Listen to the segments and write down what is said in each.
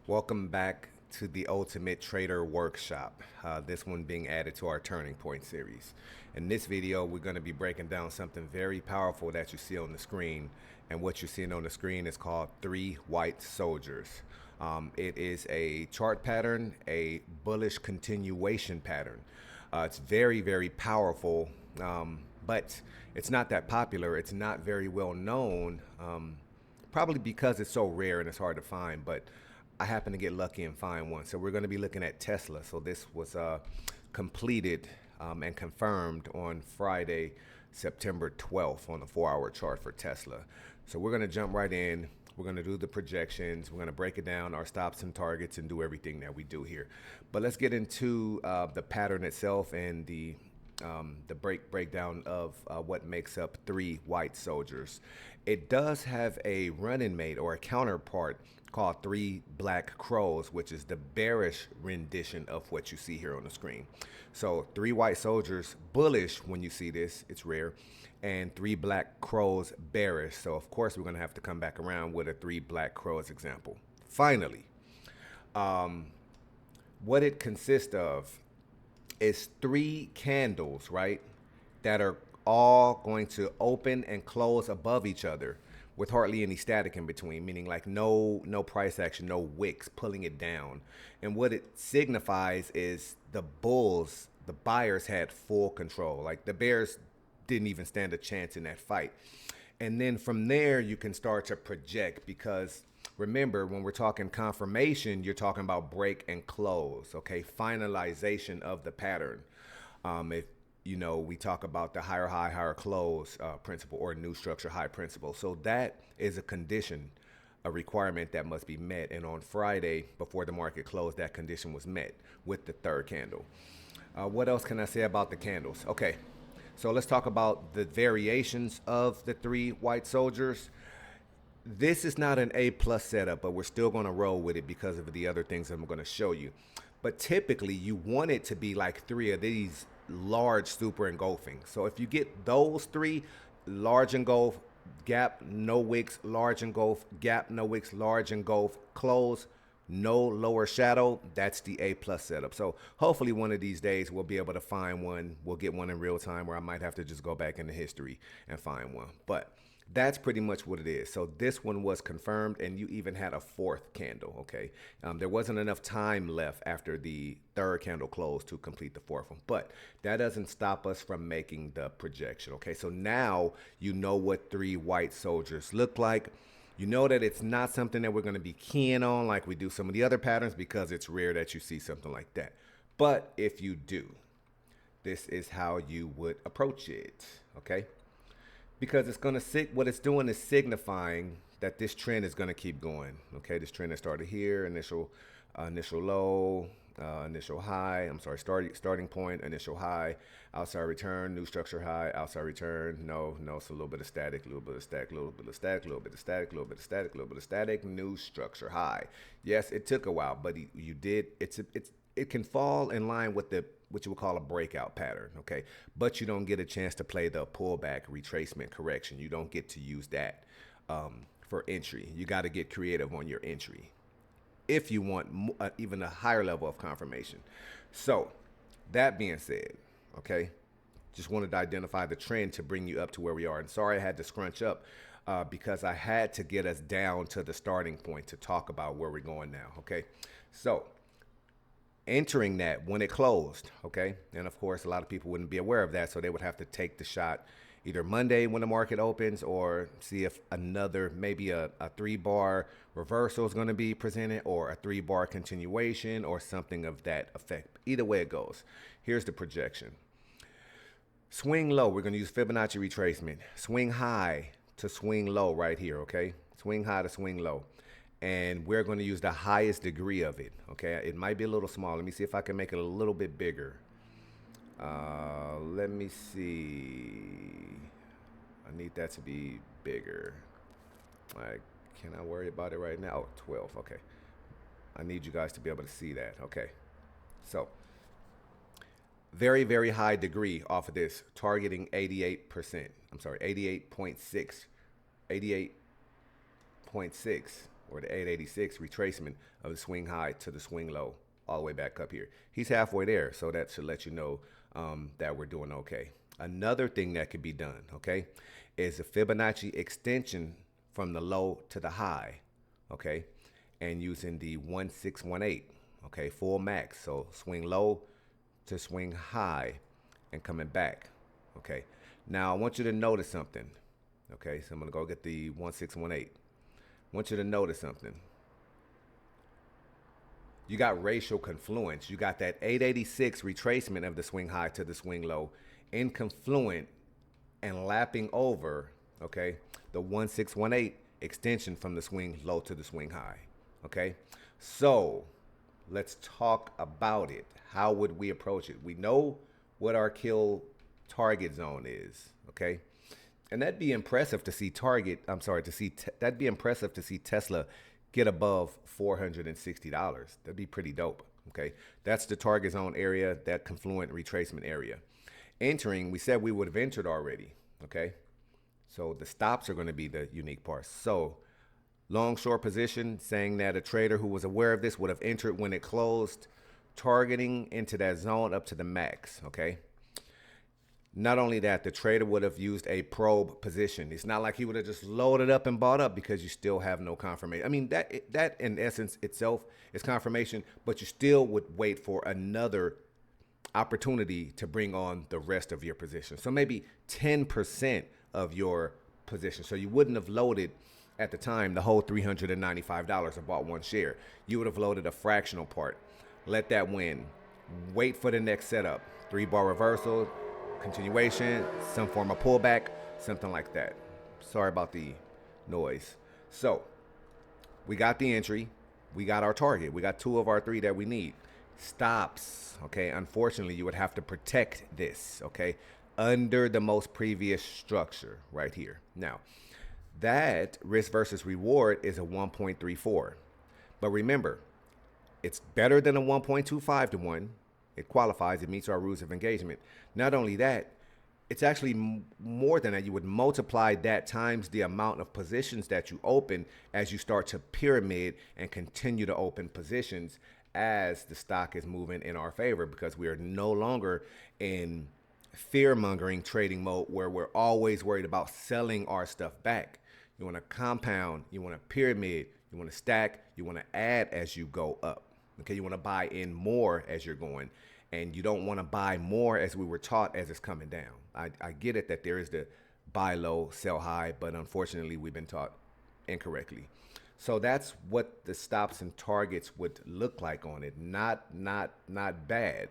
Welcome back to the Ultimate Trader Workshop, this one being added to our Turning Point series. In this video, we're going to be breaking down something very powerful that you see on the screen. And what you're seeing on the screen is called 3 white soldiers. It is a chart pattern, a bullish continuation pattern. It's very, very powerful, but it's not that popular. It's not very well known, probably because it's so rare and it's hard to find. But I happen to get lucky and find one. So we're going to be looking at Tesla. So this was completed and confirmed on Friday, September 12th on the 4-hour chart for Tesla. So we're going to jump right in. We're going to do the projections. We're going to break it down, our stops and targets, and do everything that we do here. But let's get into the pattern itself and the breakdown of what makes up 3 white soldiers. It does have a running mate or a counterpart called 3 black crows, which is the bearish rendition of what you see here on the screen. So 3 white soldiers bullish when you see this, it's rare, and 3 black crows bearish. So of course we're going to have to come back around with a 3 black crows example. Finally, what it consists of is 3 candles, right, that are all going to open and close above each other with hardly any static in between, meaning like no price action, no wicks pulling it down. And what it signifies is the bulls, the buyers had full control. Like the bears didn't even stand a chance in that fight. And then from there, you can start to project, because remember, when we're talking confirmation, you're talking about break and close, okay? Finalization of the pattern. If you know, we talk about the higher high, higher close principle, or new structure high principle. So that is a condition, a requirement that must be met. And on Friday, before the market closed, that condition was met with the 3rd candle. What else can I say about the candles? Okay, so let's talk about the variations of the 3 white soldiers. This is not an A+ setup, but we're still going to roll with it because of the other things I'm going to show you. But typically, you want it to be like 3 of these large super engulfing. So if you get those 3, large engulf, gap, no wicks, large engulf, gap, no wicks, large engulf, close, no lower shadow, that's the A+ setup. So hopefully one of these days we'll be able to find one. We'll get one in real time, where I might have to just go back into history and find one. But that's pretty much what it is. So this one was confirmed, and you even had a 4th candle, okay? There wasn't enough time left after the 3rd candle closed to complete the 4th one, but that doesn't stop us from making the projection, okay? So now you know what 3 white soldiers look like. You know that it's not something that we're going to be keying on like we do some of the other patterns, because it's rare that you see something like that. But if you do, this is how you would approach it, okay? Because it's going to what it's doing is signifying that this trend is going to keep going. Okay, this trend that started here, initial low, initial high. I'm sorry, starting point, initial high, outside return, new structure high, outside return. No, it's a little bit of static, a little bit of static, a little bit of static, a little bit of static, a little bit of static, a little bit of static, new structure high. Yes, it took a while, but you did. It can fall in line with what you would call a breakout pattern, okay? But you don't get a chance to play the pullback, retracement, correction. You don't get to use that for entry. You got to get creative on your entry if you want even a higher level of confirmation. So that being said, okay, just wanted to identify the trend to bring you up to where we are. And sorry I had to scrunch up because I had to get us down to the starting point to talk about where we're going now, okay? So entering that when it closed, okay? And of course, a lot of people wouldn't be aware of that, so they would have to take the shot either Monday when the market opens, or see if another, maybe a 3-bar reversal is going to be presented, or a 3-bar continuation, or something of that effect. Either way it goes, here's the projection. Swing low, we're going to use Fibonacci retracement. Swing high to swing low right here, okay? Swing high to swing low. And we're going to use the highest degree of it, okay? It might be a little small. Let me see if I can make it a little bit bigger. Let me see. I need that to be bigger. Can I worry about it right now? Oh, 12, okay. I need you guys to be able to see that, okay? So very, very high degree off of this, targeting 88%. I'm sorry, 88.6, 88.6, or the 886 retracement of the swing high to the swing low, all the way back up here. He's halfway there, so that should let you know that we're doing okay. Another thing that could be done, okay, is a Fibonacci extension from the low to the high, okay, and using the 1618, okay, full max. So swing low to swing high and coming back, okay. Now I want you to notice something, okay, so I'm gonna go get the 1618. I want you to notice something. You got racial confluence. You got that 886 retracement of the swing high to the swing low in confluent and lapping over, okay, the 1618 extension from the swing low to the swing high, okay? So let's talk about it. How would we approach it? We know what our kill target zone is, okay? And that'd be impressive to see that'd be impressive to see Tesla get above $460. That'd be pretty dope, okay? That's the target zone area, that confluent retracement area. Entering, we said we would have entered already, okay? So the stops are going to be the unique parts. So long short position, saying that a trader who was aware of this would have entered when it closed, targeting into that zone up to the max, okay? Not only that, the trader would have used a probe position. It's not like he would have just loaded up and bought up, because you still have no confirmation. I mean, that in essence itself is confirmation, but you still would wait for another opportunity to bring on the rest of your position. So maybe 10% of your position. So you wouldn't have loaded at the time the whole $395 and bought one share. You would have loaded a fractional part. Let that win. Wait for the next setup. 3-bar reversal, continuation, some form of pullback, something like that. Sorry about the noise. So we got the entry, we got our target, we got 2 of our 3 that we need. Stops, okay? Unfortunately, you would have to protect this, okay, under the most previous structure right here. Now, that risk versus reward is a 1.34. But remember, it's better than a 1.25 to 1. It qualifies, it meets our rules of engagement. Not only that, it's actually more than that. You would multiply that times the amount of positions that you open as you start to pyramid and continue to open positions as the stock is moving in our favor, because we are no longer in fear-mongering trading mode where we're always worried about selling our stuff back. You want to compound, you want to pyramid, you want to stack, you want to add as you go up. Okay, you want to buy in more as you're going, and you don't want to buy more as we were taught as it's coming down. I get it that there is the buy low, sell high, but unfortunately we've been taught incorrectly. So that's what the stops and targets would look like on it. Not bad.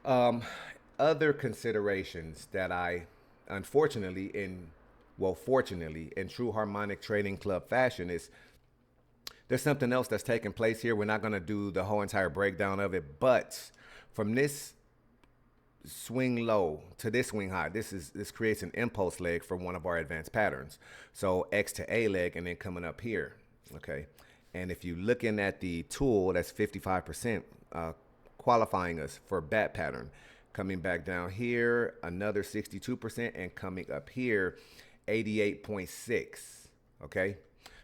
Other considerations that I, fortunately, in true harmonic trading club fashion, is there's something else that's taking place here. We're not going to do the whole entire breakdown of it, but from this swing low to this swing high, this creates an impulse leg for one of our advanced patterns. So X to A leg, and then coming up here, okay? And if you're looking at the tool, that's 55% qualifying us for bat pattern. Coming back down here, another 62%, and coming up here, 88.6, okay?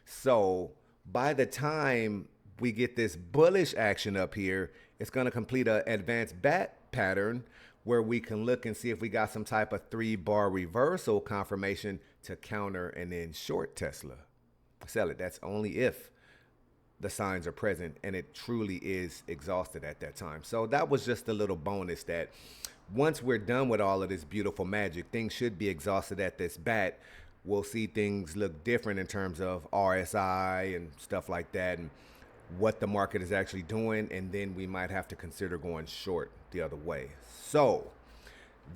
So by the time we get this bullish action up here, it's going to complete an advanced bat pattern where we can look and see if we got some type of 3-bar reversal confirmation to counter and then short Tesla. Sell it. That's only if the signs are present and it truly is exhausted at that time. So that was just a little bonus that once we're done with all of this beautiful magic, things should be exhausted at this bat. We'll see things look different in terms of RSI and stuff like that, and what the market is actually doing, and then we might have to consider going short the other way. So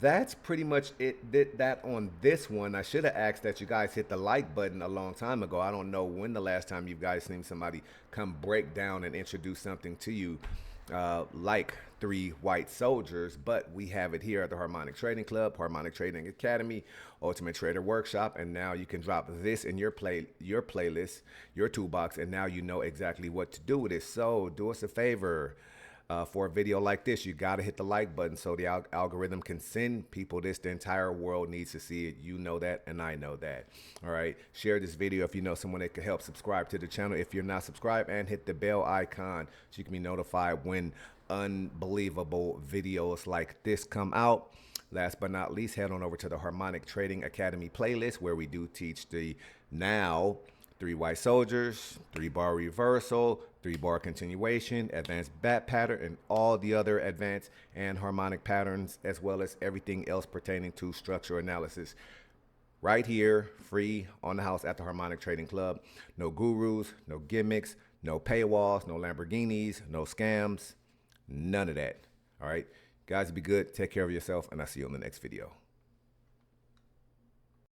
that's pretty much it. That on this one, I should have asked that you guys hit the like button a long time ago. I don't know when the last time you guys seen somebody come break down and introduce something to you like 3 white soldiers, but we have it here at the Harmonic Trading Club, Harmonic Trading Academy, Ultimate Trader Workshop, and now you can drop this in your playlist, your toolbox, and now you know exactly what to do with it. So do us a favor, For a video like this, you got to hit the like button so the algorithm can send people this. The entire world needs to see it. You know that, and I know that. All right. Share this video if you know someone that could help. Subscribe to the channel if you're not subscribed, and hit the bell icon so you can be notified when unbelievable videos like this come out. Last but not least, head on over to the Harmonic Trading Academy playlist, where we do teach the now 3 white soldiers, 3-bar reversal, 3-bar continuation, advanced bat pattern, and all the other advanced and harmonic patterns, as well as everything else pertaining to structure analysis. Right here, free on the house at the Harmonic Trading Club. No gurus, no gimmicks, no paywalls, no Lamborghinis, no scams, none of that. All right, guys, be good, take care of yourself, and I'll see you on the next video.